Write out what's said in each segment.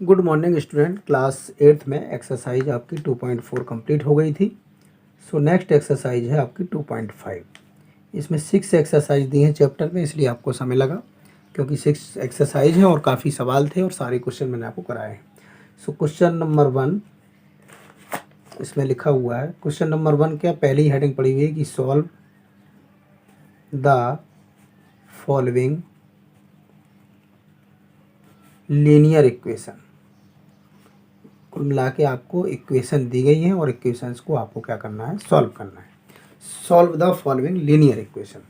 Good morning student. Class 8th में exercise आपकी 2.4 complete हो गई थी। सो नेक्स्ट एक्सरसाइज है आपकी 2.5। इसमें 6 एक्सरसाइज दी हैं चैप्टर में, इसलिए आपको समय लगा क्योंकि 6 एक्सरसाइज हैं और काफ़ी सवाल थे और सारे क्वेश्चन मैंने आपको कराए हैं। सो क्वेश्चन नंबर 1 इसमें लिखा हुआ है। क्वेश्चन नंबर 1 क्या पहली हेडिंग पड़ी हुई है कि solve the following linear equation. कुल मिला के आपको इक्वेशन दी गई है और इक्वेशंस को आपको क्या करना है, सॉल्व करना है। Solve the following linear equation.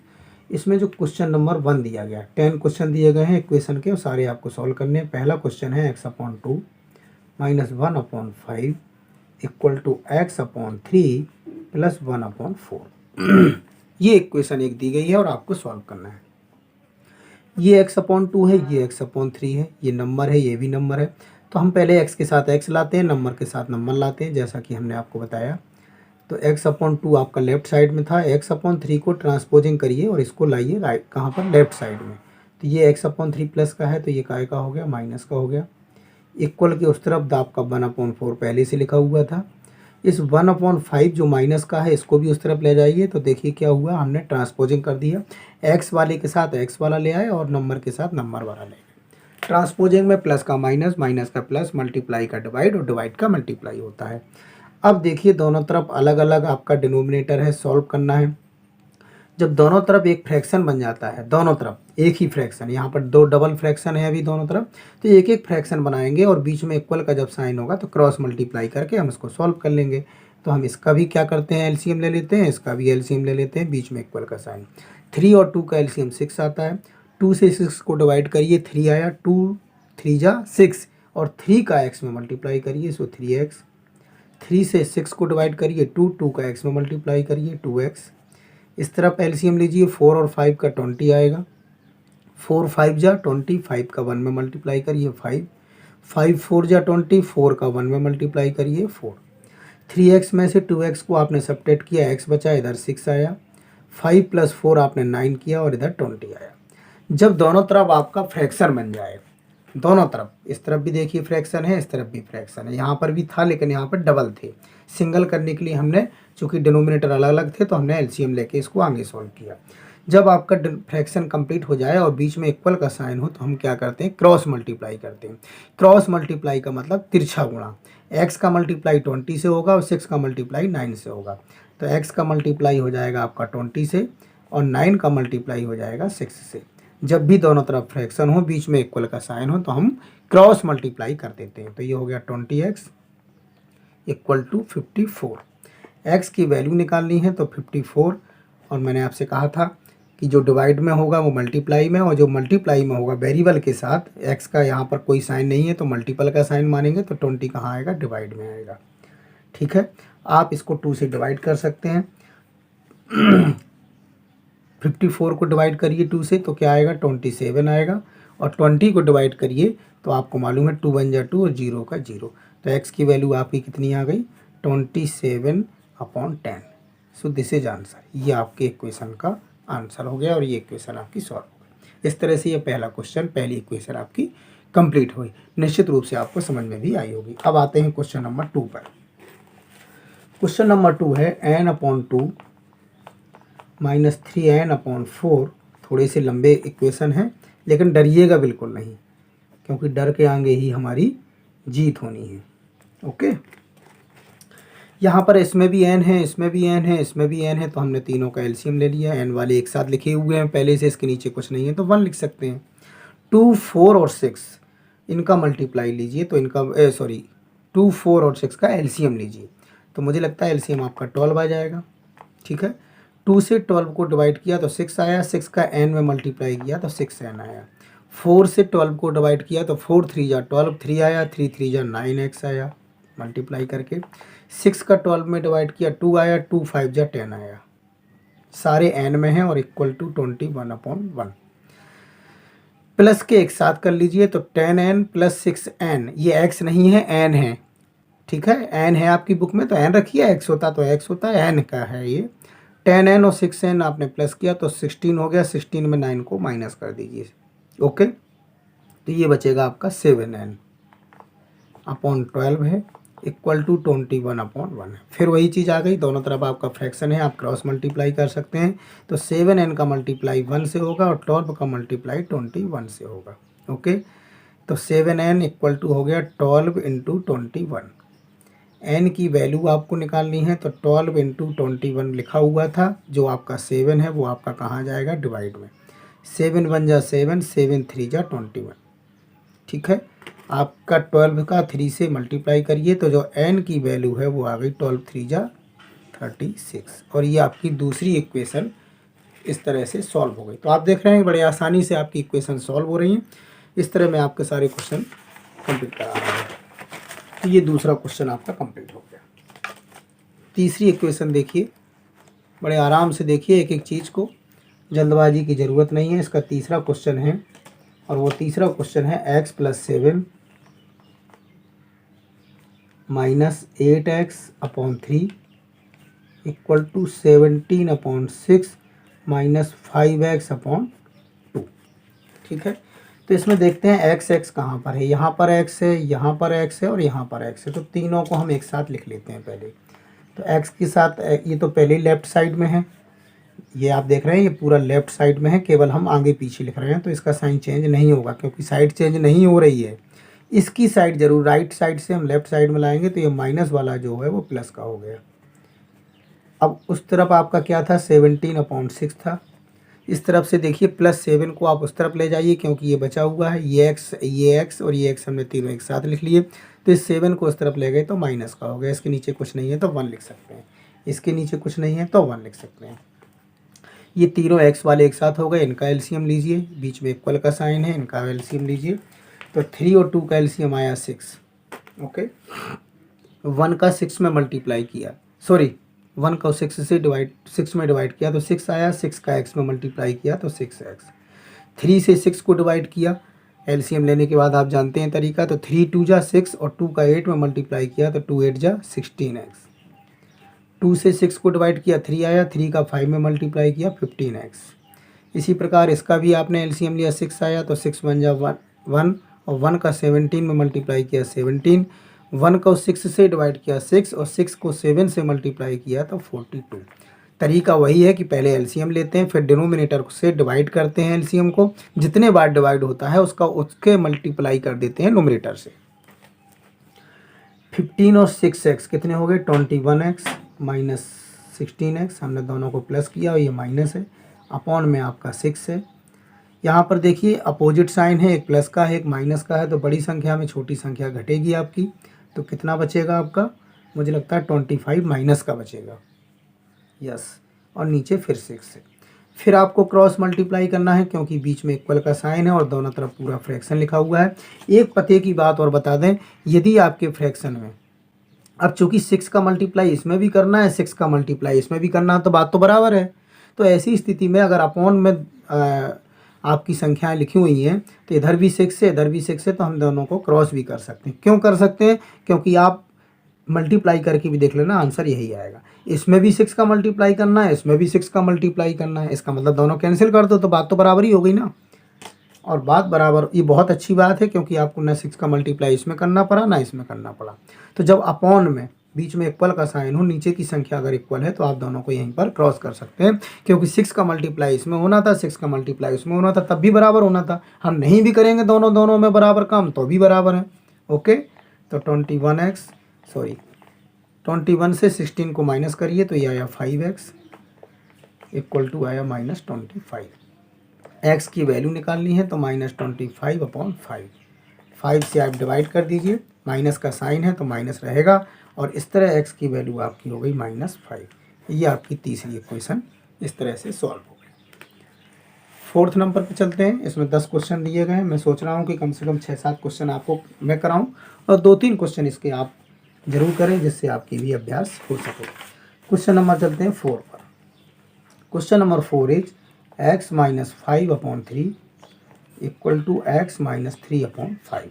इसमें जो क्वेश्चन नंबर 1 दिया गया, 10 क्वेश्चन दिए गए हैं इक्वेशन के और सारे आपको सॉल्व करने हैं। पहला क्वेश्चन है x/2 - 1/5 = x/3 + 1/4। ये इक्वेशन एक दी गई है और आपको सॉल्व करना है। ये x/2 है, ये x/3 है, ये नंबर है, ये भी नंबर है। तो हम पहले x के साथ x लाते हैं, नंबर के साथ नंबर लाते हैं, जैसा कि हमने आपको बताया। तो x/2 आपका लेफ्ट साइड में था, x/3 को ट्रांसपोजिंग करिए और इसको लाइए राइट कहाँ पर, लेफ्ट साइड में। तो ये x/3 प्लस का है तो ये काय का हो गया, माइनस का हो गया। इक्वल के उस तरफ आपका 1/4 पहले से लिखा हुआ था। इस 1/5 जो माइनस का है इसको भी उस तरफ ले जाइए। तो देखिए क्या हुआ, हमने ट्रांसपोजिंग कर दिया। x वाले के साथ x वाला ले आए और नंबर के साथ नंबर वाला ले गए। ट्रांसपोजिंग में प्लस का माइनस, माइनस का प्लस, मल्टीप्लाई का डिवाइड और डिवाइड का मल्टीप्लाई होता है। अब देखिए दोनों तरफ अलग अलग आपका डिनोमिनेटर है, सॉल्व करना है। जब दोनों तरफ एक फ्रैक्शन बन जाता है, दोनों तरफ एक ही फ्रैक्शन, यहाँ पर दो डबल फ्रैक्शन है अभी दोनों तरफ, तो एक एक फ्रैक्शन बनाएंगे और बीच में इक्वल का जब साइन होगा तो क्रॉस मल्टीप्लाई करके हम इसको सॉल्व कर लेंगे। तो हम इसका भी क्या करते हैं, एलसीएम ले लेते हैं, इसका भी एलसीएम ले लेते हैं, बीच में इक्वल का साइन। 3 और 2 का एलसीएम 6 आता है। 2 से 6 को डिवाइड करिए, 3 आया, 2 3 जा 6 और 3 का एक्स में मल्टीप्लाई करिए, सो 3x। 3 से 6 को डिवाइड करिए, 2 का एक्स में मल्टीप्लाई करिए, 2x। इस तरफ एलसीएम लीजिए, 4 और 5 का 20 आएगा, 4 5 जा 20, 5 का 1 में मल्टीप्लाई करिए 5, 5 4 जा 20, 4 का 1 में मल्टीप्लाई करिए 4। 3x में से 2x को आपने सब्ट्रैक्ट किया, x बचा, इधर 6 आया। 5 + 4 आपने 9 किया और इधर 20 आया। जब दोनों तरफ आपका फ्रैक्शन बन जाए, दोनों तरफ, इस तरफ भी देखिए फ्रैक्शन है, इस तरफ भी फ्रैक्शन है, यहाँ पर भी था लेकिन यहाँ पर डबल थे। सिंगल करने के लिए हमने, चूंकि डिनोमिनेटर अलग अलग थे तो हमने एलसीएम लेके इसको आगे सॉल्व किया। जब आपका फ्रैक्शन कंप्लीट हो जाए और बीच में इक्वल का साइन हो तो हम क्या करते हैं, क्रॉस मल्टीप्लाई करते हैं। क्रॉस मल्टीप्लाई का मतलब तिरछा गुणा। x का मल्टीप्लाई 20 से होगा और 6 का मल्टीप्लाई 9 से होगा। तो x का मल्टीप्लाई हो जाएगा आपका 20 से और 9 का मल्टीप्लाई हो जाएगा 6 से। जब भी दोनों तरफ फ्रैक्शन हो, बीच में इक्वल का साइन हो, तो हम क्रॉस मल्टीप्लाई कर देते हैं। तो ये हो गया 20x = 54। x की वैल्यू निकालनी है तो 54, और मैंने आपसे कहा था कि जो डिवाइड में होगा वो मल्टीप्लाई में, और जो मल्टीप्लाई में होगा वेरिएबल के साथ, x का यहाँ पर कोई साइन नहीं है तो मल्टीपल का साइन मानेंगे, तो 20 कहाँ आएगा, डिवाइड में आएगा। ठीक है, आप इसको 2 से डिवाइड कर सकते हैं। 54 को डिवाइड करिए 2 से तो क्या आएगा, 27 आएगा, और 20 को डिवाइड करिए तो आपको मालूम है 2 1 जा 2 और 0 का 0। तो x की वैल्यू आपकी कितनी आ गई, 27/10। So this is answer. ये आपके इक्वेशन का आंसर हो गया और ये इक्वेशन आपकी सॉल्व हो गई। इस तरह से ये पहला क्वेश्चन, पहली इक्वेशन आपकी कंप्लीट हुई। निश्चित रूप से आपको समझ में भी आई होगी। अब आते हैं क्वेश्चन नंबर 2 पर। क्वेश्चन नंबर 2 है n/2 - 3n/4। थोड़े से लंबे इक्वेशन हैं लेकिन डरिएगा बिल्कुल नहीं, क्योंकि डर के आगे ही हमारी जीत होनी है। ओके, यहाँ पर इसमें भी n है, इसमें भी n है, इसमें भी n है, तो हमने तीनों का एलसीएम ले लिया। n वाले एक साथ लिखे हुए हैं पहले से, इसके नीचे कुछ नहीं है तो 1 लिख सकते हैं। 2 4 और 6 इनका मल्टीप्लाई लीजिए, तो इनका 2 4 और 6 का एलसीएम लीजिए, तो मुझे लगता है एलसीएम आपका 12 आ जाएगा। ठीक है, 2 से 12 को डिवाइड किया तो 6 आया, 6 का n में मल्टीप्लाई किया तो 6n आया। 4 से 12 को डिवाइड किया तो 4 3 जा 12, 3 आया, 3 3 जा 9x आया मल्टीप्लाई करके। 6 का 12 में डिवाइड किया 2 आया, 2 5 जा 10 आया। सारे n में हैं और इक्वल टू 21/1। प्लस के एक साथ कर लीजिए तो 10n + 6n, ये x नहीं है n है। ठीक है, n है आपकी बुक में तो n रखिए, x होता तो x होता, n का है ये। 10n और 6n आपने प्लस किया तो 16 हो गया, 16 में 9 को माइनस कर दीजिए। ओके, तो ये बचेगा आपका 7n। अपॉन 12 है इक्वल टू 21/1 है। फिर वही चीज़ आ गई, दोनों तरफ आपका फ्रैक्शन है, आप क्रॉस मल्टीप्लाई कर सकते हैं। तो 7n का मल्टीप्लाई 1 से होगा और 12 का मल्टीप्लाई 21 से होगा। ओके, तो 7n इक्वल टू हो गया 12 इंटू 21। n की वैल्यू आपको निकालनी है, तो 12 इंटू 21 लिखा हुआ था, जो आपका 7 है वो आपका कहाँ जाएगा, डिवाइड में। 7 1 जा 7, 7 3 जा 21। ठीक है, आपका 12 का 3 से मल्टीप्लाई करिए तो जो n की वैल्यू है वो आ गई 12 3 जा 36। और ये आपकी दूसरी इक्वेशन इस तरह से सॉल्व हो गई। तो आप देख रहे हैं बड़े आसानी से आपकी इक्वेशन सॉल्व हो रही हैं। इस तरह मैं आपके सारे क्वेश्चन कंप्लीट करा रहा हूँ। तो ये दूसरा क्वेश्चन आपका कंप्लीट हो गया। तीसरी इक्वेशन देखिए, बड़े आराम से देखिए एक एक चीज़ को, जल्दबाजी की ज़रूरत नहीं है। इसका तीसरा क्वेश्चन है और वो तीसरा क्वेश्चन है x + 7 - 8x/3 equal to 17/6 - 5x/2। ठीक है, तो इसमें देखते हैं x कहाँ पर है। यहाँ पर x है, यहाँ पर x है और यहाँ पर x है। तो तीनों को हम एक साथ लिख लेते हैं पहले। तो x के साथ ये तो पहले ही लेफ्ट साइड में है, ये आप देख रहे हैं ये पूरा लेफ्ट साइड में है, केवल हम आगे पीछे लिख रहे हैं तो इसका साइन चेंज नहीं होगा क्योंकि साइड चेंज नहीं हो रही है। इसकी साइड जरूर राइट साइड से हम लेफ्ट साइड में लाएंगे तो ये माइनस वाला जो है वो प्लस का हो गया। अब उस तरफ आपका क्या था, 17/6 था। इस तरफ से देखिए +7 को आप उस तरफ ले जाइए क्योंकि ये बचा हुआ है, ये x और ये x हमने तीनों एक साथ लिख लिए। तो इस 7 को उस तरफ ले गए तो माइनस का हो गया। इसके नीचे कुछ नहीं है तो 1 लिख सकते हैं, इसके नीचे कुछ नहीं है तो 1 लिख सकते हैं। ये तीनों x वाले एक साथ हो गए, इनका एलसीएम लीजिए, बीच में इक्वल का साइन है, इनका एलसीएम लीजिए। तो 3 और 2 का एलसीएम आया 6। ओके, 1 का 6 में मल्टीप्लाई किया, सॉरी 1 को 6 में डिवाइड किया तो 6 आया, 6 का x में मल्टीप्लाई किया तो 6x। 3 से 6 को डिवाइड किया, एलसीएम लेने के बाद आप जानते हैं तरीका। तो 3 2 जा 6 और 2 का 8 में मल्टीप्लाई किया तो 2 8 जा 16x। 2 से 6 को डिवाइड किया, 3 आया, 3 का 5 में मल्टीप्लाई किया 15x। इसी प्रकार इसका भी आपने एलसीएम लिया, 6 आया तो 6 1 जा 1 और 1 का 17 में मल्टीप्लाई किया 17। 1 को 6 से डिवाइड किया 6 और 6 को 7 से मल्टीप्लाई किया तो 42। तरीका वही है कि पहले एलसीएम लेते हैं, फिर डिनोमिनेटर से डिवाइड करते हैं एलसीएम को, जितने बार डिवाइड होता है उसके मल्टीप्लाई कर देते हैं नोमिनेटर से। 15 और 6x कितने हो गए, 21x - 16x। हमने दोनों को प्लस किया और ये माइनस है, अपॉन में आपका 6 है। यहाँ पर देखिए अपोजिट साइन है, एक प्लस का है एक माइनस का है, तो बड़ी संख्या में छोटी संख्या घटेगी आपकी। तो कितना बचेगा आपका, मुझे लगता है 25 माइनस का बचेगा, यस। और नीचे फिर 6 है। फिर आपको क्रॉस मल्टीप्लाई करना है क्योंकि बीच में इक्वल का साइन है और दोनों तरफ पूरा फ्रैक्शन लिखा हुआ है। एक पते की बात और बता दें, यदि आपके फ्रैक्शन में अब चूंकि 6 का मल्टीप्लाई इसमें भी करना है, 6 का मल्टीप्लाई इसमें भी करना है, तो बात तो बराबर है। तो ऐसी स्थिति में अगर अपॉन में आपकी संख्याएं लिखी हुई हैं तो इधर भी 6 है इधर भी 6 है, तो हम दोनों को क्रॉस भी कर सकते हैं। क्यों कर सकते हैं, क्योंकि आप मल्टीप्लाई करके भी देख लेना, आंसर यही आएगा। इसमें भी 6 का मल्टीप्लाई करना है, इसमें भी 6 का मल्टीप्लाई करना है, इसका मतलब दोनों कैंसिल कर दो तो बात तो बराबर ही हो गई ना। और बात बराबर, ये बहुत अच्छी बात है क्योंकि आपको ना 6 का मल्टीप्लाई इसमें करना पड़ा ना इसमें करना पड़ा। तो जब अपॉन में बीच में इक्वल का साइन हो, नीचे की संख्या अगर इक्वल है तो आप दोनों को यहीं पर क्रॉस कर सकते हैं, क्योंकि 6 का मल्टीप्लाई इसमें होना था, 6 का मल्टीप्लाई इसमें होना था, तब भी बराबर होना था। हम नहीं भी करेंगे दोनों में बराबर काम तो भी बराबर है। ओके, तो 21 से 16 को माइनस करिए तो ये आया 5x इक्वल टू आया -25। x की वैल्यू निकालनी है तो -25/5। 5 से आप डिवाइड कर दीजिए, माइनस का साइन है तो माइनस रहेगा और इस तरह x की वैल्यू आपकी हो गई -5। ये आपकी तीसरी इक्वेशन इस तरह से सॉल्व हो गई। 4th नंबर पे चलते हैं। इसमें 10 क्वेश्चन दिए गए हैं। मैं सोच रहा हूँ कि कम से कम 6-7 क्वेश्चन आपको मैं कराऊँ और 2-3 क्वेश्चन इसके आप जरूर करें जिससे आपकी भी अभ्यास हो सके। क्वेश्चन नंबर चलते हैं 4 पर। Question number 4 is x - 5/3 equal to x - 3/5।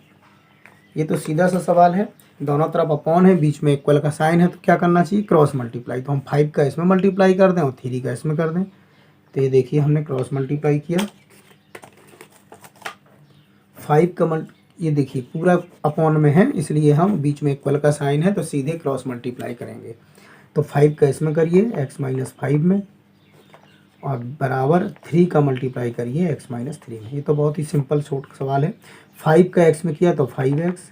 ये तो सीधा सा सवाल है, दोनों तरफ अपॉन है, बीच में इक्वल का साइन है, तो क्या करना चाहिए, क्रॉस मल्टीप्लाई। तो हम 5 का इसमें मल्टीप्लाई कर दें और 3 का इसमें कर दें। तो ये देखिए हमने क्रॉस मल्टीप्लाई किया, 5 का ये देखिए पूरा अपॉन में है, इसलिए हम बीच में इक्वल का साइन है तो सीधे क्रॉस मल्टीप्लाई करेंगे। तो 5 का इसमें करिए x-5 में, और बराबर 3 का मल्टीप्लाई करिए x-3 में। ये तो बहुत ही सिंपल शॉर्ट सवाल है। 5 का x में किया तो 5x,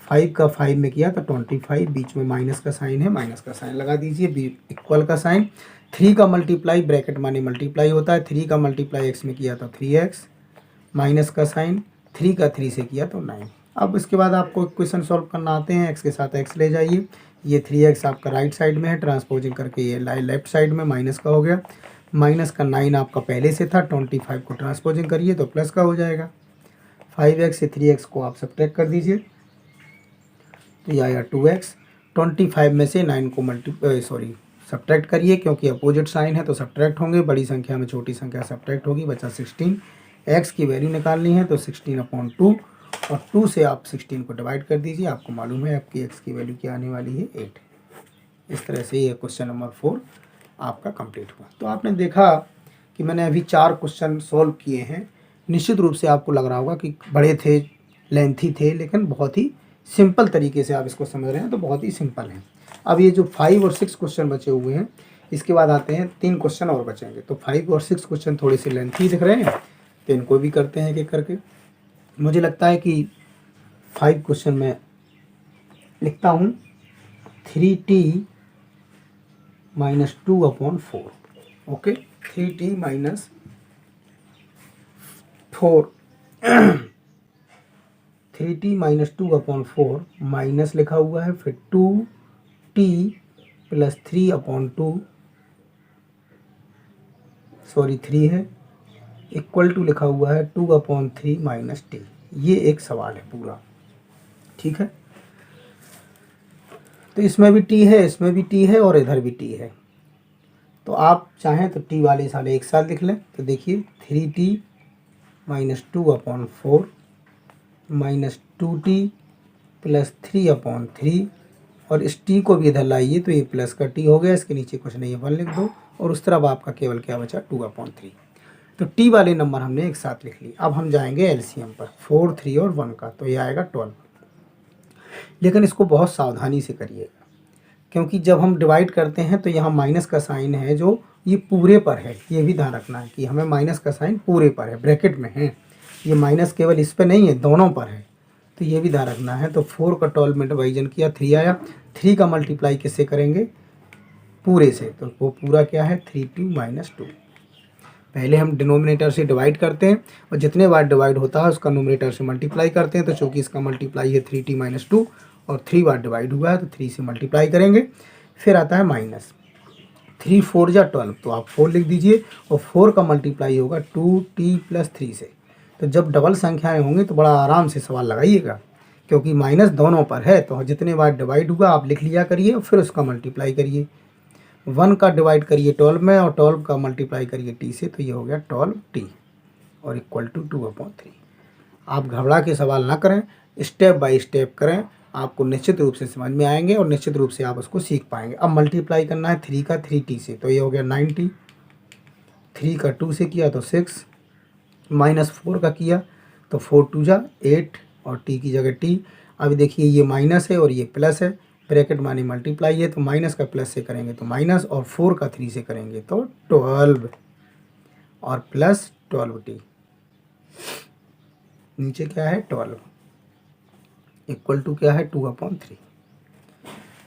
5 का 5 में किया तो 25, बीच में माइनस का साइन है, माइनस का साइन लगा दीजिए, इक्वल का साइन। 3 का मल्टीप्लाई, ब्रैकेट माने मल्टीप्लाई होता है, 3 का मल्टीप्लाई x में किया तो 3x, माइनस का साइन, 3 का 3 से किया तो 9। अब इसके बाद आपको इक्वेशन सॉल्व करना आते हैं। x के साथ x ले जाइए, ये 3x आपका राइट साइड में है, ट्रांसपोजिंग करके ये लेफ्ट साइड में माइनस का हो गया। माइनस का 9 आपका पहले से था, 25 को ट्रांसपोजिंग करिए तो प्लस का हो जाएगा। 5x से 3x को आप सब्ट्रैक्ट कर दीजिए तो यह आया 2x। 25 में से 9 को सब्ट्रैक्ट करिए, क्योंकि अपोजिट साइन है तो सब्ट्रैक्ट होंगे, बड़ी संख्या में छोटी संख्या सब्ट्रैक्ट होगी, बचा 16। x की वैल्यू निकालनी है तो 16/2, और 2 से आप 16 को डिवाइड कर दीजिए। आपको मालूम है आपकी x की वैल्यू क्या आने वाली है, 8। इस तरह से ये क्वेश्चन नंबर 4 आपका कंप्लीट हुआ। तो आपने देखा कि मैंने अभी 4 क्वेश्चन सॉल्व किए हैं। निश्चित रूप से आपको लग रहा होगा कि बड़े थे, लेंथी थे, लेकिन बहुत ही सिंपल तरीके से आप इसको समझ रहे हैं, तो बहुत ही सिंपल है। अब ये जो 5 और 6 क्वेश्चन बचे हुए हैं, इसके बाद आते हैं 3 क्वेश्चन और बचेंगे। तो 5 और 6 क्वेश्चन थोड़े से लेंथी दिख रहे हैं, तो इनको भी करते हैं एक एक करके। मुझे लगता है कि 5 क्वेश्चन में लिखता हूँ 3t - 2/4। Okay, 3t - 4 3t - 2/4 minus लिखा हुआ है, फिर 2t + 3/2, सॉरी 3 है, इक्वल टू लिखा हुआ है 2/3 - t। ये एक सवाल है पूरा, ठीक है। तो इसमें भी t है, इसमें भी t है, और इधर भी t है। तो आप चाहें तो t वाले साले एक साथ लिख लें। तो देखिए 3t - 2/4 - 2t + 3/3, और इस t को भी इधर लाइए तो ये प्लस का t हो गया, इसके नीचे कुछ नहीं है, 1 लिख दो, और उस तरफ आपका केवल क्या बचा, 2/3। तो t वाले नंबर हमने एक साथ लिख लिए। अब हम जाएंगे एलसीएम पर, 4, 3 और 1 का, तो ये आएगा 12। लेकिन इसको बहुत सावधानी से करिएगा, क्योंकि जब हम डिवाइड करते हैं तो यहाँ माइनस का साइन है जो ये पूरे पर है। ये भी ध्यान रखना है कि हमें माइनस का साइन पूरे पर है, ब्रैकेट में है, ये माइनस केवल इस पर नहीं है, दोनों पर है, तो ये भी ध्यान रखना है। तो 4 का 12 में डिवाइजन किया, 3 आया। 3 का मल्टीप्लाई किससे करेंगे, पूरे से, तो वो पूरा क्या है, 3t - 2। पहले हम डिनोमिनेटर से डिवाइड करते हैं, और जितने बार डिवाइड होता है उसका नोमिनेटर से मल्टीप्लाई करते हैं। तो चूँकि इसका मल्टीप्लाई है 3t - 2, और 3 बार डिवाइड हुआ है तो 3 से मल्टीप्लाई करेंगे। फिर आता है माइनस, 3 4 जा 12, तो आप 4 लिख दीजिए, और 4 का मल्टीप्लाई होगा 2t + 3 से। तो जब डबल संख्याएं होंगी तो बड़ा आराम से सवाल लगाइएगा, क्योंकि माइनस दोनों पर है, तो जितने बार डिवाइड हुआ आप लिख लिया करिए, और फिर उसका मल्टीप्लाई करिए। 1 का डिवाइड करिए 12 में, और 12 का मल्टीप्लाई करिए t से, तो ये हो गया 12t, और इक्वल टू 2/3। आप घबरा के सवाल ना करें, स्टेप बाय स्टेप करें, आपको निश्चित रूप से समझ में आएंगे, और निश्चित रूप से आप उसको सीख पाएंगे। अब मल्टीप्लाई करना है 3 का 3t से, तो ये हो गया 9t, 3 का 2 से किया तो 6, -4 का किया तो 4 2 जा 8, और t की जगह t। अब देखिए ये माइनस है और ये प्लस है, ब्रैकेट माने मल्टीप्लाई है, तो माइनस का प्लस से करेंगे तो माइनस, और 4 का 3 से करेंगे तो 12, और प्लस 12t, नीचे क्या है 12, इक्वल टू क्या है 2/3।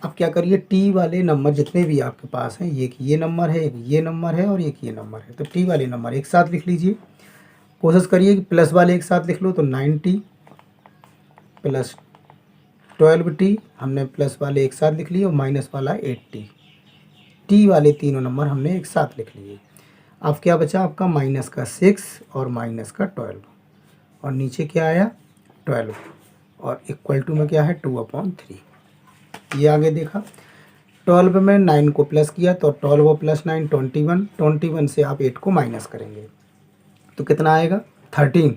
अब क्या करिए, टी वाले नंबर जितने भी आपके पास हैं, एक ये नंबर है, एक ये नंबर है, और एक ये नंबर है, तो टी वाले नंबर एक साथ लिख लीजिए। कोशिश करिए कि प्लस वाले एक साथ लिख लो, तो 9t + 12t, हमने प्लस वाले एक साथ लिख लिए, और माइनस वाला 8t। टी वाले तीनों नंबर हमने एक साथ लिख लिए। अब क्या बचा आपका, माइनस का 6 और माइनस का 12, और नीचे क्या आया 12, और इक्वल टू में क्या है 2/3। ये आगे देखा, 12 में 9 को प्लस किया तो 12 + 9 21, 21 से आप 8 को माइनस करेंगे तो कितना आएगा 13।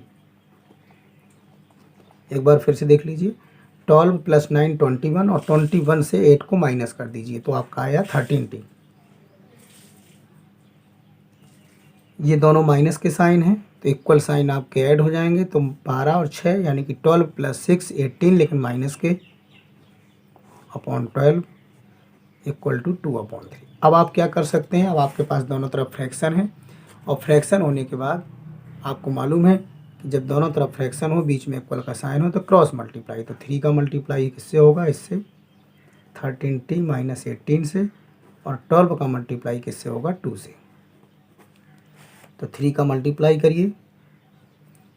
एक बार फिर से देख लीजिए, 12 + 9 21, और 21 से 8 को माइनस कर दीजिए तो आपका आया 13t। ये दोनों माइनस के साइन हैं तो इक्वल साइन आपके ऐड हो जाएंगे, तो 12 और 6 यानी कि 12 + 6 18, लेकिन माइनस के अपॉन 12 इक्वल टू 2/3। अब आप क्या कर सकते हैं, अब आपके पास दोनों तरफ फ्रैक्शन है, और फ्रैक्शन होने के बाद आपको मालूम है कि जब दोनों तरफ फ्रैक्शन हो, बीच में इक्वल का साइन हो, तो क्रॉस मल्टीप्लाई, तो 3 का मल्टीप्लाई किससे होगा, इससे 13t - 18 से, और 12 का मल्टीप्लाई किससे होगा, 2 से। तो 3 का मल्टीप्लाई करिए,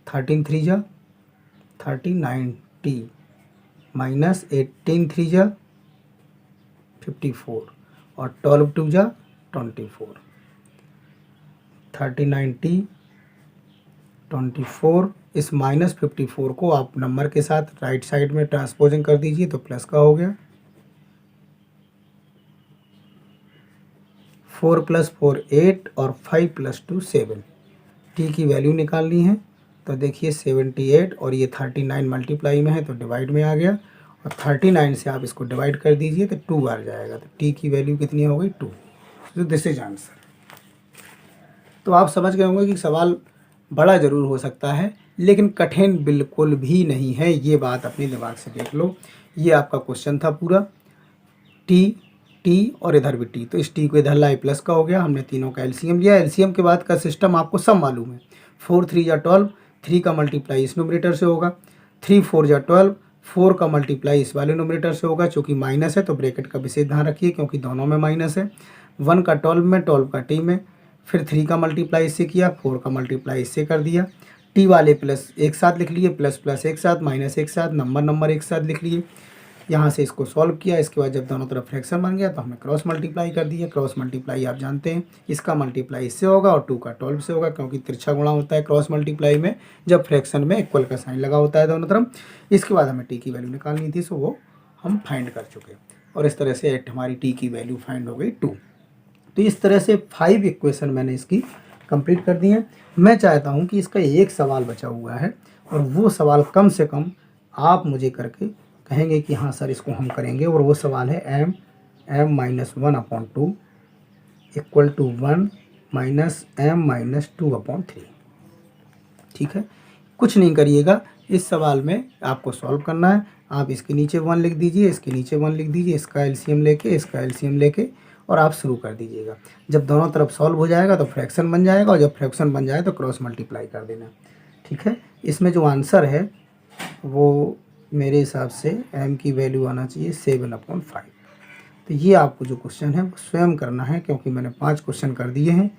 13 3 जा 39t - 18 3 जा 54, और 12 2 जा 24। 39t 24, इस -54 को आप नंबर के साथ राइट साइड में ट्रांसपोजिंग कर दीजिए तो प्लस का हो गया। 4 + 4 8 और 5 + 2 7। टी की वैल्यू निकालनी है, तो देखिए 78 और ये 39 मल्टीप्लाई में है तो डिवाइड में आ गया, और 39 से आप इसको डिवाइड कर दीजिए तो 2 बार जाएगा, तो टी की वैल्यू कितनी हो गई, 2। तो दिस इज आंसर। तो आप समझ गए होंगे कि सवाल बड़ा ज़रूर हो सकता है लेकिन कठिन बिल्कुल भी नहीं है, ये बात अपने दिमाग से देख लो। ये आपका क्वेश्चन था पूरा, टी टी और इधर भी टी, तो इस टी को इधर लाए प्लस का हो गया, हमने तीनों का एलसीएम लिया। एलसीएम के बाद का सिस्टम आपको सब मालूम है, 4 3 जा 12, 3 का मल्टीप्लाई इस नोमिनेटर से होगा, 3 4 जा 12, 4 का मल्टीप्लाई इस वाले नोमिनेटर से होगा, चूँकि माइनस है तो ब्रैकेट का विशेष ध्यान रखिए क्योंकि दोनों में माइनस है। 1 का 12 में, 12 का टी में, फिर 3 का मल्टीप्लाई इससे किया, 4 का मल्टीप्लाई इससे कर दिया, टी वाले प्लस एक साथ लिख लिए, प्लस प्लस एक साथ, माइनस एक साथ, नंबर एक साथ लिख लिए। यहाँ से इसको सॉल्व किया, इसके बाद जब दोनों तरफ फ्रैक्शन बन गया तो हमने क्रॉस मल्टीप्लाई कर दिया। क्रॉस मल्टीप्लाई आप जानते हैं, इसका मल्टीप्लाई इससे होगा और 2 का 12 से होगा, क्योंकि तिरछा गुणा होता है क्रॉस मल्टीप्लाई में जब फ्रैक्शन में इक्वल का साइन लगा होता है दोनों तरफ। इसके बाद हमें टी की वैल्यू निकालनी थी, सो वो हम फाइंड कर चुके, और इस तरह से हमारी टी की वैल्यू फाइंड हो गई 2। तो इस तरह से 5 इक्वेशन मैंने इसकी कंप्लीट कर दी है। मैं चाहता हूँ कि इसका एक सवाल बचा हुआ है, और वो सवाल कम से कम आप मुझे करके कहेंगे कि हाँ सर इसको हम करेंगे, और वो सवाल है m -1/2 इक्वल टू 1 - m - 2/3। ठीक है, कुछ नहीं करिएगा, इस सवाल में आपको सॉल्व करना है। आप इसके नीचे 1 लिख दीजिए, इसके नीचे 1 लिख दीजिए, इसका एलसीएम लेके, इसका एलसीएम लेके, और आप शुरू कर दीजिएगा। जब दोनों तरफ सॉल्व हो जाएगा तो फ्रैक्शन बन जाएगा, और जब फ्रैक्शन बन जाए तो क्रॉस मल्टीप्लाई कर देना। ठीक है, इसमें जो आंसर है वो मेरे हिसाब से m की वैल्यू आना चाहिए 7/5। तो ये आपको जो क्वेश्चन है वो स्वयं करना है, क्योंकि मैंने 5 क्वेश्चन कर दिए हैं।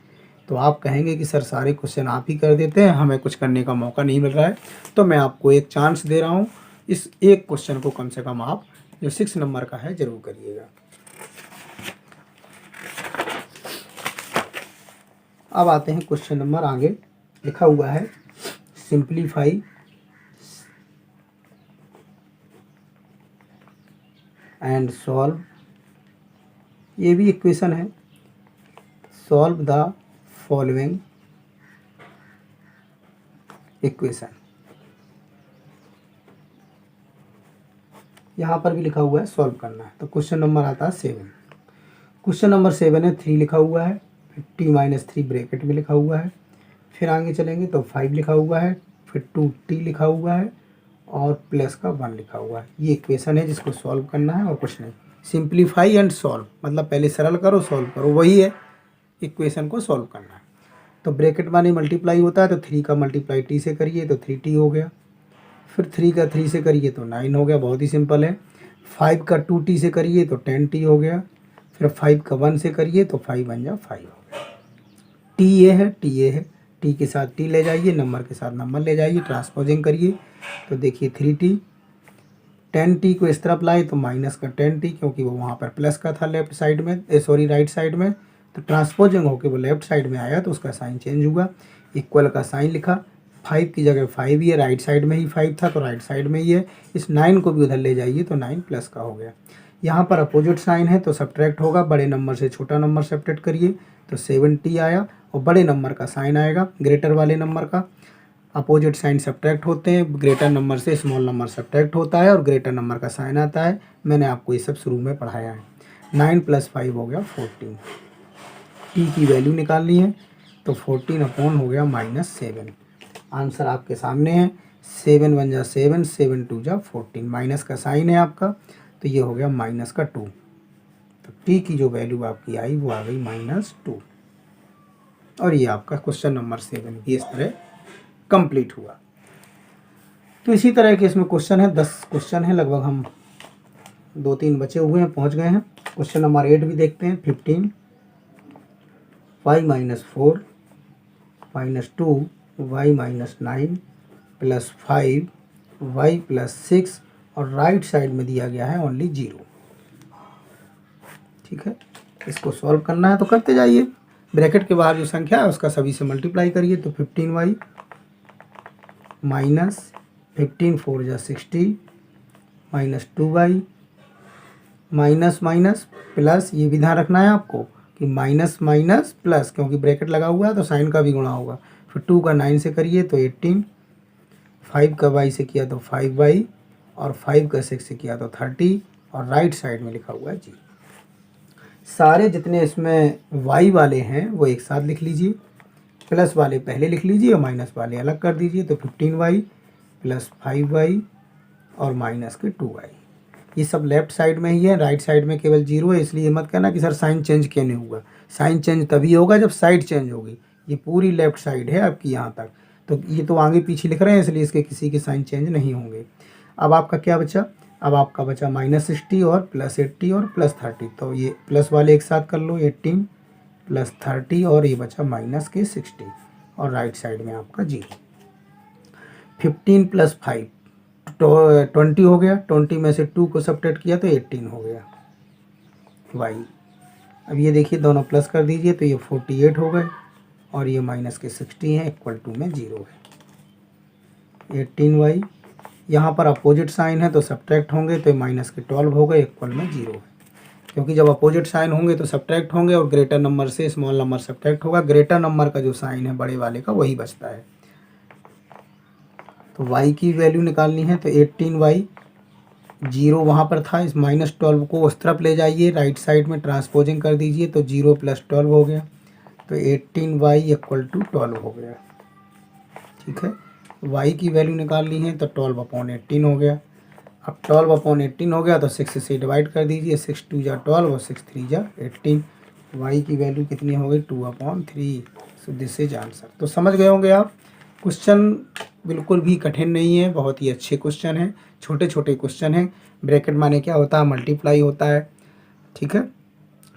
तो आप कहेंगे कि सर सारे क्वेश्चन आप ही कर देते हैं, हमें कुछ करने का मौका नहीं मिल रहा है, तो मैं आपको एक चांस दे रहा हूँ, इस एक क्वेश्चन को कम से कम आप जो 6 नंबर का है ज़रूर करिएगा। अब आते हैं क्वेश्चन नंबर, आगे लिखा हुआ है सिंप्लीफाई एंड सॉल्व। ये भी इक्वेशन है, सॉल्व द फॉलोइंग इक्वेशन। यहाँ पर भी लिखा हुआ है सॉल्व करना है, तो क्वेश्चन नंबर आता है 7। क्वेश्चन नंबर 7 है, 3 लिखा हुआ है, फिर t - 3 ब्रैकेट में लिखा हुआ है, फिर आगे चलेंगे तो 5 लिखा हुआ है, फिर 2t लिखा हुआ है, और प्लस का 1 लिखा हुआ है। ये इक्वेशन है जिसको सॉल्व करना है और कुछ नहीं। सिंप्लीफाई एंड सॉल्व मतलब पहले सरल करो सॉल्व करो, वही है, इक्वेशन को सॉल्व करना है। तो ब्रैकेट माने मल्टीप्लाई होता है, तो 3 का मल्टीप्लाई t से करिए तो 3t हो गया, फिर 3 का 3 से करिए तो 9 हो गया, बहुत ही सिंपल है। 5 का 2t से करिए तो 10t हो गया, फिर 5 का 1 से करिए तो 5 बन जा 5 हो गया। टी ये है, टी ये है, टी के साथ टी ले जाइए, नंबर के साथ नंबर ले जाइए, ट्रांसपोजिंग करिए, तो देखिए 3t, 10t को इस तरफ लाए तो माइनस का 10t, क्योंकि वो वहाँ पर प्लस का था लेफ्ट साइड में, सॉरी राइट साइड में, तो ट्रांसपोजिंग होकर वो लेफ्ट साइड में आया तो उसका साइन चेंज हुआ, इक्वल का साइन लिखा, 5 की जगह 5 ही है, राइट साइड में ही 5 था तो राइट साइड में ही है, इस 9 को भी उधर ले जाइए तो 9 प्लस का हो गया। यहाँ पर अपोजिट साइन है तो सब्ट्रैक्ट होगा, बड़े नंबर से छोटा नंबर सब्ट्रैक्ट करिए तो 7t आया, और बड़े नंबर का साइन आएगा ग्रेटर वाले नंबर का। अपोजिट साइन सब्ट्रैक्ट होते हैं, ग्रेटर नंबर से स्मॉल नंबर सब्ट्रैक्ट होता है और ग्रेटर नंबर का साइन आता है। मैंने आपको ये सब शुरू में पढ़ाया है। 9 + 5 हो गया 14। टी की वैल्यू निकालनी है, तो 14 अपॉन हो गया -7। आंसर आपके सामने है। 7 1 जा 7, 7 2 जा 14, माइनस का साइन है आपका, तो ये हो गया -2। तो टी की जो वैल्यू आपकी आई वो आ गई -2। और ये आपका क्वेश्चन नंबर 7 भी इस तरह कंप्लीट हुआ। तो इसी तरह के इसमें क्वेश्चन है, 10 क्वेश्चन है लगभग, हम 2-3 बचे हुए हैं, पहुंच गए हैं। क्वेश्चन नंबर 8 भी देखते हैं। 15 y - 4 - 2 y - 9 + 5 y + 6 और राइट साइड में दिया गया है ओनली 0। ठीक है, इसको सॉल्व करना है तो करते जाइए। ब्रैकेट के बाहर जो संख्या है उसका सभी से मल्टीप्लाई करिए। तो 15y माइनस 15 4 जा 60 -2y माइनस माइनस प्लस, ये भी ध्यान रखना है आपको कि माइनस माइनस प्लस, क्योंकि ब्रैकेट लगा हुआ है तो साइन का भी गुणा होगा। फिर 2 का 9 से करिए तो 18, 5 का y से किया तो 5y और 5 का 6 से किया तो 30 और राइट साइड में लिखा हुआ है जी। सारे जितने इसमें y वाले हैं वो एक साथ लिख लीजिए, प्लस वाले पहले लिख लीजिए और माइनस वाले अलग कर दीजिए। तो 15y + 5y और माइनस के 2y, ये सब लेफ्ट साइड में ही है, राइट साइड में केवल 0 है। इसलिए मत कहना कि सर साइन चेंज क्यों नहीं हुआ। साइन चेंज तभी होगा जब साइड चेंज होगी। ये पूरी लेफ्ट साइड है आपकी यहाँ तक, तो ये तो आगे पीछे लिख रहे हैं इसलिए इसके किसी के साइन चेंज नहीं होंगे। अब आपका क्या बचा, अब आपका बचा -60 और +80 और +30। तो ये प्लस वाले एक साथ कर लो, 18 + 30 और ये बचा -60 और राइट साइड में आपका 0। 15 + 5 20 हो गया, 20 में से 2 को सब्ट्रैक्ट किया तो 18 हो गया y। अब ये देखिए दोनों प्लस कर दीजिए तो ये 48 हो गए और ये -60 है, इक्वल टू में 0 है। 18y, यहाँ पर अपोजिट साइन है तो सब्ट्रैक्ट होंगे तो -12 हो गए, इक्वल में 0 है। क्योंकि जब अपोजिट साइन होंगे तो सब्ट्रैक्ट होंगे और ग्रेटर नंबर से स्मॉल नंबर सब्ट्रैक्ट होगा। ग्रेटर नंबर का जो साइन है बड़े वाले का वही बचता है। तो y की वैल्यू निकालनी है तो 18y, 0 वहाँ पर था, इस -12 को उस तरफ ले जाइए, राइट साइड में ट्रांसपोजिंग कर दीजिए तो 0 + 12 हो गया। तो 18y = 12 हो गया। ठीक है, y की वैल्यू निकालनी है तो 12/18 हो गया। अब 12/18 हो गया तो 6 से डिवाइड कर दीजिए, 6 2 जा 12 और 6 3 जा 18। y की वैल्यू कितनी हो गई, 2/3। So this is answer. तो समझ गए होंगे आप, क्वेश्चन बिल्कुल भी कठिन नहीं है, बहुत ही अच्छे क्वेश्चन हैं, छोटे छोटे क्वेश्चन हैं। ब्रैकेट माने क्या होता है, मल्टीप्लाई होता है। ठीक है,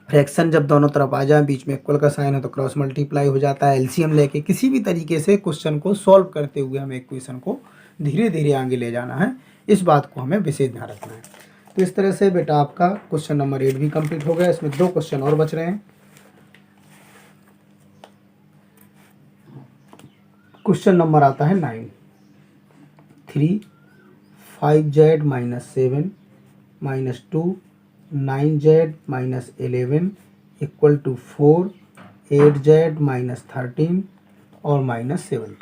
फ्रैक्शन जब दोनों तरफ आ जाए, बीच में इक्वल का साइन है तो क्रॉस मल्टीप्लाई हो जाता है। एलसीएम लेके किसी भी तरीके से क्वेश्चन को सॉल्व करते हुए हमें इक्वेशन को धीरे धीरे आगे ले जाना है, इस बात को हमें विशेष ध्यान रखना है। तो इस तरह से बेटा आपका क्वेश्चन नंबर 8 भी कंप्लीट हो गया। इसमें 2 क्वेश्चन और बच रहे हैं। क्वेश्चन नंबर आता है 9। 3 5z - 7 - 2 9z - 11 = 4 8z - 13 और -17।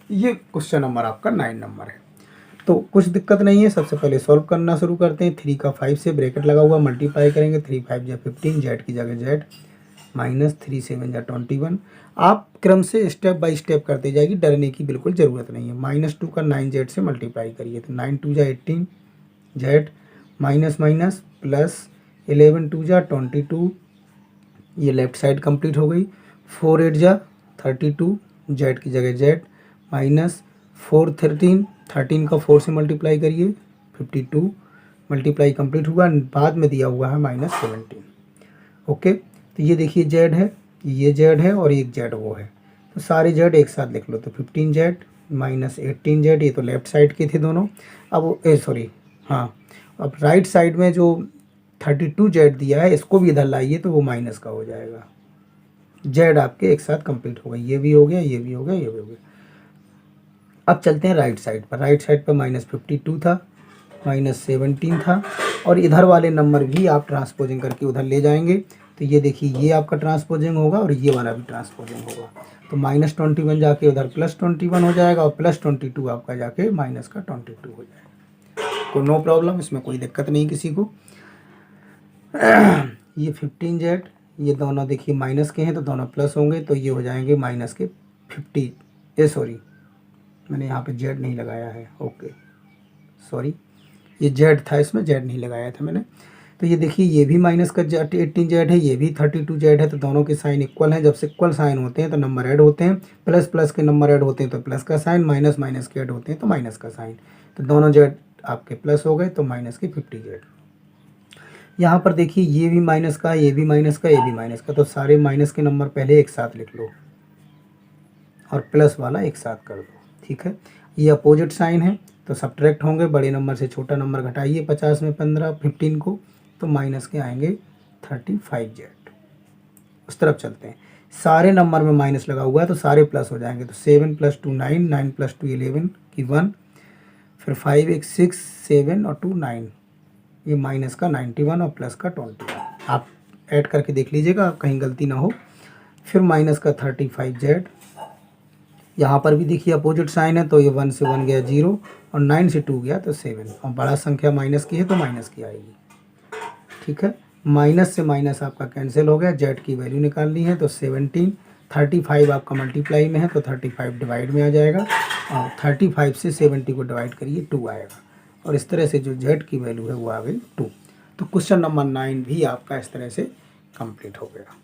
ये क्वेश्चन नंबर आपका 9 नंबर है। तो कुछ दिक्कत नहीं है, सबसे पहले सॉल्व करना शुरू करते हैं। 3 का 5 से ब्रैकेट लगा हुआ मल्टीप्लाई करेंगे, 3 5 जा 15, जेड की जगह जेड, -3 7 जा 21। आप क्रम से स्टेप बाय स्टेप करते जाइए, डरने की बिल्कुल ज़रूरत नहीं है। -2 का 9z से मल्टीप्लाई करिए तो 9 2 जा 18 जेड, माइनस माइनस प्लस 11 2 जा 22, ये लेफ्ट साइड कंप्लीट हो गई। 4 8 जा 32, जेड की जगह जेड, -4 13, 13 का 4 से मल्टीप्लाई करिए 52, मल्टीप्लाई कंप्लीट हुआ। बाद में दिया हुआ है -17। ओके, तो ये देखिए जेड है, ये जेड है और एक जेड वो है, तो सारे जेड एक साथ लिख लो। तो 15 जेड -18 जेड, ये तो लेफ्ट साइड के थे दोनों। अब सॉरी, हाँ, अब राइट साइड में जो 32 जेड दिया है इसको भी इधर लाइए तो वो माइनस का हो जाएगा। जेड आपके एक साथ कंप्लीट हो गए, ये भी हो गया, ये भी हो गया, ये भी हो गया। अब चलते हैं राइट साइड पर। राइट साइड पर -52 था, -17 था और इधर वाले नंबर भी आप ट्रांसपोजिंग करके उधर ले जाएंगे। तो ये देखिए, ये आपका ट्रांसपोजिंग होगा और ये वाला भी ट्रांसपोजिंग होगा। तो -21 जाके उधर +21 हो जाएगा और +22 आपका जाके -22 हो जाएगा। तो नो प्रॉब्लम, इसमें कोई दिक्कत नहीं किसी को। ये 15 जेड, ये दोनों देखिए माइनस के हैं तो दोनों प्लस होंगे, तो ये हो जाएंगे माइनस के 50, सॉरी मैंने यहाँ पे जेड नहीं लगाया है, ओके सॉरी, ये जेड था, इसमें जेड नहीं लगाया था मैंने। तो ये देखिए ये भी माइनस का 18 जेड है, ये भी 32 जेड है, तो दोनों के साइन इक्वल हैं। जब से इक्वल साइन होते हैं तो नंबर ऐड होते हैं, प्लस प्लस के नंबर ऐड होते हैं तो प्लस का साइन, माइनस माइनस के ऐड होते हैं तो माइनस का साइन। तो दोनों जेड आपके प्लस हो गए, तो माइनस के 50 जेड। यहाँ पर देखिए ये भी माइनस का, ये भी माइनस का, ये भी माइनस का, तो सारे माइनस के नंबर पहले एक साथ लिख लो और प्लस वाला एक साथ कर दो, ठीक है। ये अपोजिट साइन है तो सब्ट्रैक्ट होंगे, बड़े नंबर से छोटा नंबर घटाइए 50 में 15 को, तो माइनस के आएंगे 35 जेड। उस तरफ चलते हैं, सारे नंबर में माइनस लगा हुआ है तो सारे प्लस हो जाएंगे, तो 7 + 2 9, 9 + 2 11 की 1, फिर 5 1 6 7 और 2 9, ये माइनस का 91 और प्लस का 21। आप ऐड करके देख लीजिएगा कहीं गलती ना हो। फिर माइनस का 35 जेड, यहाँ पर भी देखिए अपोजिट साइन है तो ये 1 से 1 गया 0 और 9 से 2 गया तो 7, और बड़ा संख्या माइनस की है तो माइनस की आएगी, ठीक है। माइनस से माइनस आपका कैंसिल हो गया, जेड की वैल्यू निकालनी है तो 17, 35 आपका मल्टीप्लाई में है तो 35 डिवाइड में आ जाएगा, और 35 से 70 को डिवाइड करिए 2 आएगा, और इस तरह से जो जेड की वैल्यू है वो आ गई 2। तो क्वेश्चन नंबर 9 भी आपका इस तरह से कंप्लीट हो गया।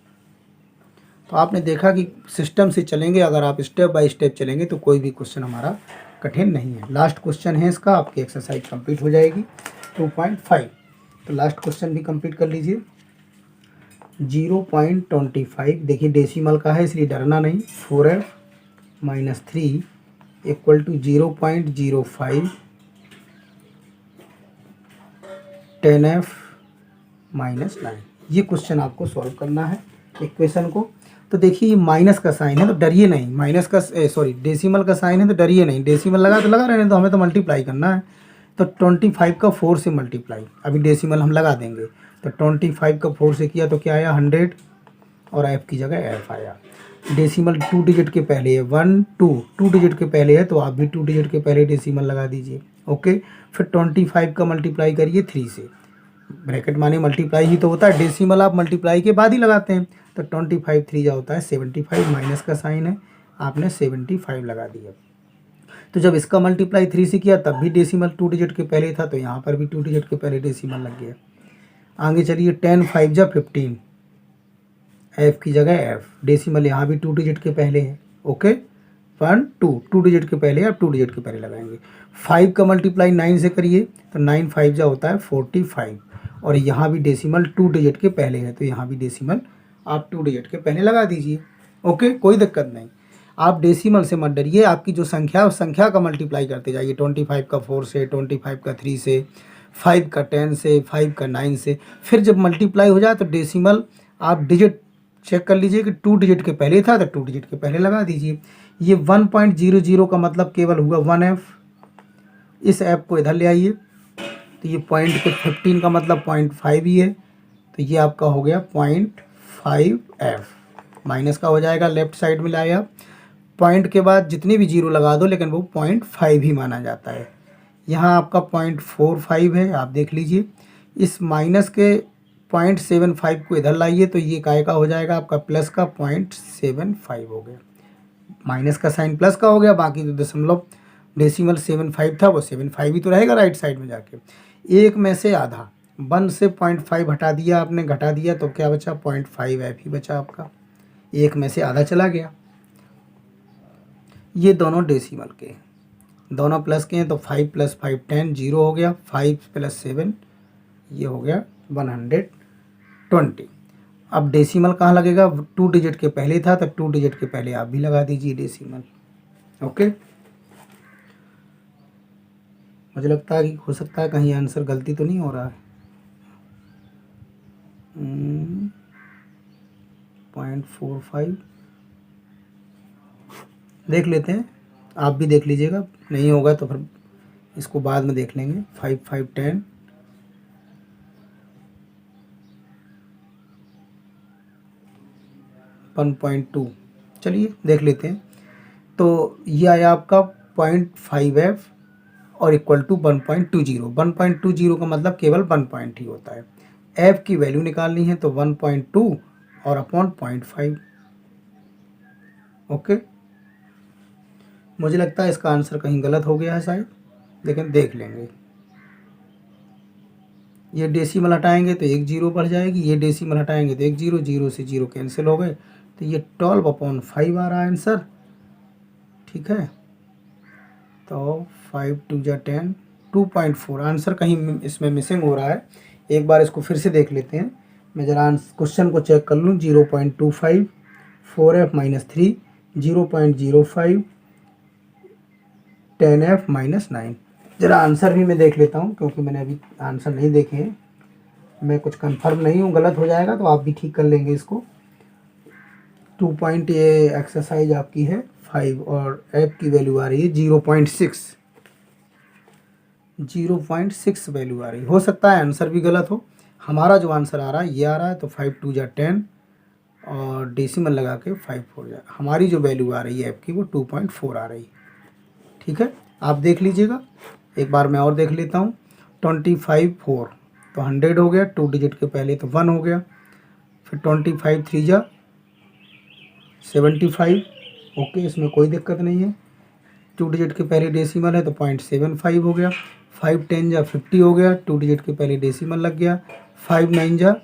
तो आपने देखा कि सिस्टम से चलेंगे, अगर आप स्टेप बाय स्टेप चलेंगे तो कोई भी क्वेश्चन हमारा कठिन नहीं है। लास्ट क्वेश्चन है इसका, आपकी एक्सरसाइज कंप्लीट हो जाएगी 2.5। तो लास्ट क्वेश्चन भी कंप्लीट कर लीजिए। 0.25 देखिए डेसिमल का है इसलिए डरना नहीं। 4f - 3 = 0.05 10f - 9। ये क्वेश्चन आपको सॉल्व करना है इक्वेशन को। तो देखिए ये माइनस का साइन है तो डरिए नहीं, माइनस का सॉरी डेसिमल का साइन है तो डरिए नहीं, डेसिमल लगा तो लगा रहने, तो हमें तो मल्टीप्लाई करना है। तो 25 का 4 से मल्टीप्लाई, अभी डेसिमल हम लगा देंगे, तो 25 का 4 से किया तो क्या आया 100, और एफ की जगह एफ आया। डेसिमल 2 डिजिट के पहले है, 1 2 डिजिट के पहले है तो आप भी 2 डिजिट के पहले डेसिमल लगा दीजिए, ओके। फिर 25 का मल्टीप्लाई करिए 3 से, ब्रैकेट माने मल्टीप्लाई ही तो होता है, डेसिमल आप मल्टीप्लाई के बाद ही लगाते हैं। तो 25 3 जा होता है 75, माइनस का साइन है, आपने 75 लगा दिया। तो जब इसका मल्टीप्लाई 3 से किया तब भी डेसिमल 2 डिजिट के पहले था, तो यहाँ पर भी 2 डिजिट के पहले डेसिमल लग गया। आगे चलिए 10 5 जा 15, एफ की जगह एफ, डेसिमल यहाँ भी 2 डिजिट के पहले है, ओके। 1 2 डिजिट के पहले आप 2 डिजिट के पहले लगाएंगे। 5 का मल्टीप्लाई 9 से करिए तो 9 5 जा होता है 45, और यहाँ भी डेसिमल 2 डिजिट के पहले है तो यहाँ भी डेसिमल आप 2 डिजिट के पहले लगा दीजिए, ओके, कोई दिक्कत नहीं। आप डेसिमल से मत डरिए, आपकी जो संख्या है उस संख्या का मल्टीप्लाई करते जाइए। 25 का 4 से, 25 का 3 से, 5 का 10 से, 5 का 9 से, फिर जब मल्टीप्लाई हो जाए तो डेसिमल आप डिजिट चेक कर लीजिए कि 2 डिजिट के पहले था तो 2 डिजिट के पहले लगा दीजिए। ये 1.00 का मतलब केवल हुआ 1f, इस ऐप को इधर ले आइए तो ये पॉइंट के 15 का मतलब 0.5 ही है, तो ये आपका हो गया 0.5f, माइनस का हो जाएगा, लेफ्ट साइड में लाया। पॉइंट के बाद जितने भी जीरो लगा दो लेकिन वो 0.5 ही माना जाता है। यहाँ आपका 0.45 है, आप देख लीजिए। इस माइनस के 0.75 को इधर लाइए तो ये काय का हो जाएगा आपका प्लस का 0.75 हो गया, माइनस का साइन प्लस का हो गया, बाकी जो दशमलव डेसिमल 75 था वो 75 ही तो रहेगा राइट साइड में जाके। एक में से आधा, 1 से 0.5 हटा दिया आपने, घटा दिया तो क्या बचा 0.5f ही बचा आपका, एक में से आधा चला गया। ये दोनों डेसिमल के, दोनों प्लस के हैं तो 5 + 5 10, 0 हो गया, 5 + 7 ये हो गया 120। अब डेसिमल कहाँ लगेगा, 2 डिजिट के पहले था तो 2 डिजिट के पहले आप भी लगा दीजिए डेसिमल, ओके। मुझे लगता है कि हो सकता है कहीं आंसर गलती तो नहीं हो रहा है। 0.45 देख लेते हैं, आप भी देख लीजिएगा, नहीं होगा तो फिर इसको बाद में देख लेंगे। 5 5 10 1.2, चलिए देख लेते हैं। तो ये आया आपका 0.5f और इक्वल टू 1.20। 1.20 का मतलब केवल 1 पॉइंट ही होता है। f की वैल्यू निकालनी है तो 1.2 और अपॉन 0.5। ओके, मुझे लगता है इसका आंसर कहीं गलत हो गया है शायद, लेकिन देख लेंगे। ये डेसिमल हटाएंगे तो एक जीरो बढ़ जाएगी, ये डेसिमल हटाएंगे तो एक जीरो, जीरो से जीरो कैंसिल हो गए, तो ये 12/5 आ रहा है आंसर। ठीक है, तो 5 2 जा 10, 2.4 आंसर कहीं इसमें मिसिंग हो रहा है। एक बार इसको फिर से देख लेते हैं, मैं ज़रा क्वेश्चन को चेक कर लूँ। 0.25, 4f-3, 0.05, 10f-9। ज़रा आंसर भी मैं देख लेता हूँ, क्योंकि मैंने अभी आंसर नहीं देखे हैं, मैं कुछ कंफर्म नहीं हूँ, गलत हो जाएगा तो आप भी ठीक कर लेंगे इसको। 2 पॉइंट, ये एक्सरसाइज आपकी है 5 और f की वैल्यू आ रही है 0.6, 0.6 वैल्यू आ रही है। हो सकता है आंसर भी गलत हो। हमारा जो आंसर आ रहा है ये आ रहा है, तो 5 2 जा 10 और डेसिमल लगा के 5 4 जा, हमारी जो वैल्यू आ रही है f की वो 2.4 आ रही है। ठीक है, आप देख लीजिएगा। एक बार मैं और देख लेता हूँ। 25 4 तो 100 हो गया, 2 डिजिट के पहले तो 1 हो गया, फिर 25 3 जा 75। ओके, इसमें कोई दिक्कत नहीं है। 2 डिजिट के पहले डेसिमल है तो 0.75 हो गया। 5 10 जा 50 हो गया, 2 डिजिट के पहले डेसिमल लग गया। 5 9 जा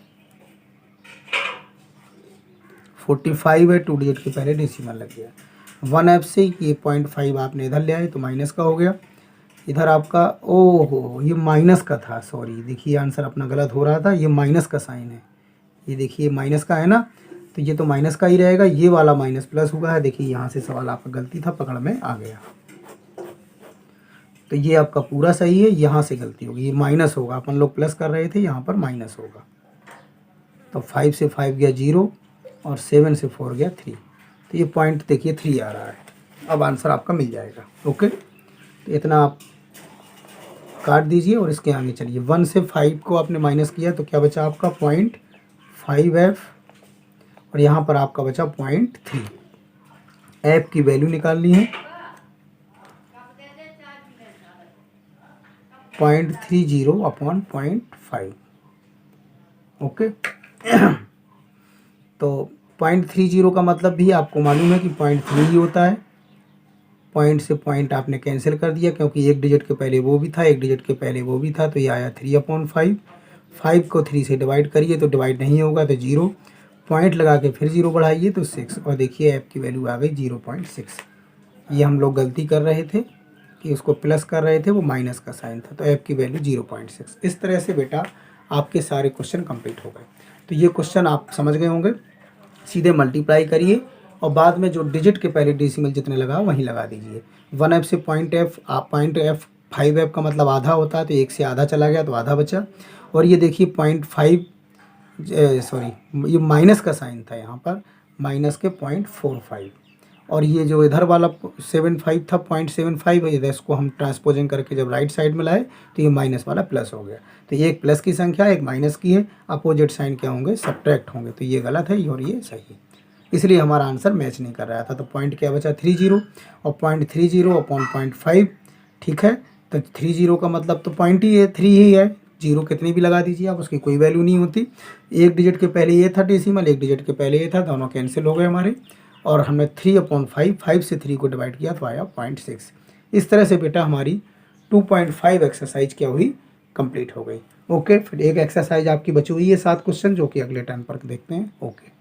45 है, 2 डिजिट के पहले डेसिमल लग गया। 1f से ये 0.5 आपने इधर ले आए तो माइनस का हो गया। इधर आपका, ओहो ये माइनस का था, सॉरी, देखिए आंसर अपना गलत हो रहा था, ये माइनस का साइन है, ये देखिए माइनस का है ना, तो ये तो माइनस का ही रहेगा। ये वाला माइनस प्लस हुआ है, देखिए यहाँ से सवाल आपका गलती था, पकड़ में आ गया। तो ये आपका पूरा सही है, यहाँ से गलती होगी, ये माइनस होगा, अपन लोग प्लस कर रहे थे, यहाँ पर माइनस होगा। तो 5 से 5 गया 0 और 7 से 4 गया 3, तो ये पॉइंट देखिए 3 आ रहा है। अब आंसर आपका मिल जाएगा। ओके, तो इतना आप काट दीजिए और इसके आगे चलिए। 1 से 5 को आपने माइनस किया तो क्या बचा आपका 0.5f, और यहाँ पर आपका बचा 0.3। f की वैल्यू निकालनी है 0.30/0.5। ओके, तो 0.30 का मतलब भी आपको मालूम है कि 0.3 ही होता है। पॉइंट से पॉइंट आपने कैंसिल कर दिया, क्योंकि एक डिजिट के पहले वो भी था, एक डिजिट के पहले वो भी था, तो ये आया 3/5। 5 को 3 से डिवाइड करिए तो डिवाइड नहीं होगा, तो 0, पॉइंट लगा के फिर 0 बढ़ाइए तो 6, और देखिए ऐप की वैल्यू आ गई 0.6। ये हम लोग गलती कर रहे थे कि उसको प्लस कर रहे थे, वो माइनस का साइन था, तो ऐप की वैल्यू 0.6। इस तरह से बेटा आपके सारे क्वेश्चन कंप्लीट हो गए। तो ये क्वेश्चन आप समझ गए होंगे। सीधे मल्टीप्लाई करिए और बाद में जो डिजिट के पहले डेसिमल जितने लगा वहीं लगा दीजिए। 1f से 0.f, आप 0.f 5f का मतलब आधा होता है, तो 1 से आधा चला गया तो आधा बचा। और ये देखिए 0.5, सॉरी ये माइनस का साइन था, यहाँ पर माइनस के 0.45, और ये जो इधर वाला 75 था 0.75 है, इधर इसको हम ट्रांसपोजिंग करके जब राइट साइड में लाए तो ये माइनस वाला प्लस हो गया। तो ये एक प्लस की संख्या, एक माइनस की है, अपोजिट साइन क्या होंगे, सब्ट्रैक्ट होंगे, तो ये गलत है और ये सही है, इसलिए हमारा आंसर मैच नहीं कर रहा था। तो पॉइंट क्या बचा 30, और 0.30/0.5। ठीक है, तो 30 का मतलब तो पॉइंट ही है, 3 ही है, 0 कितनी भी लगा दीजिए आप, उसकी कोई वैल्यू नहीं होती। एक डिजिट के पहले ये था डेसिमल, एक डिजिट के पहले ये था, दोनों कैंसिल हो गए हमारे, और हमने 3/5, 5 से 3 को डिवाइड किया तो आया 0.6। इस तरह से बेटा हमारी 2.5 एक्सरसाइज क्या हुई, कंप्लीट हो गई। ओके, फिर एक एक्सरसाइज आपकी बची हुई है 7 क्वेश्चन, जो कि अगले टर्न पर देखते हैं। ओके।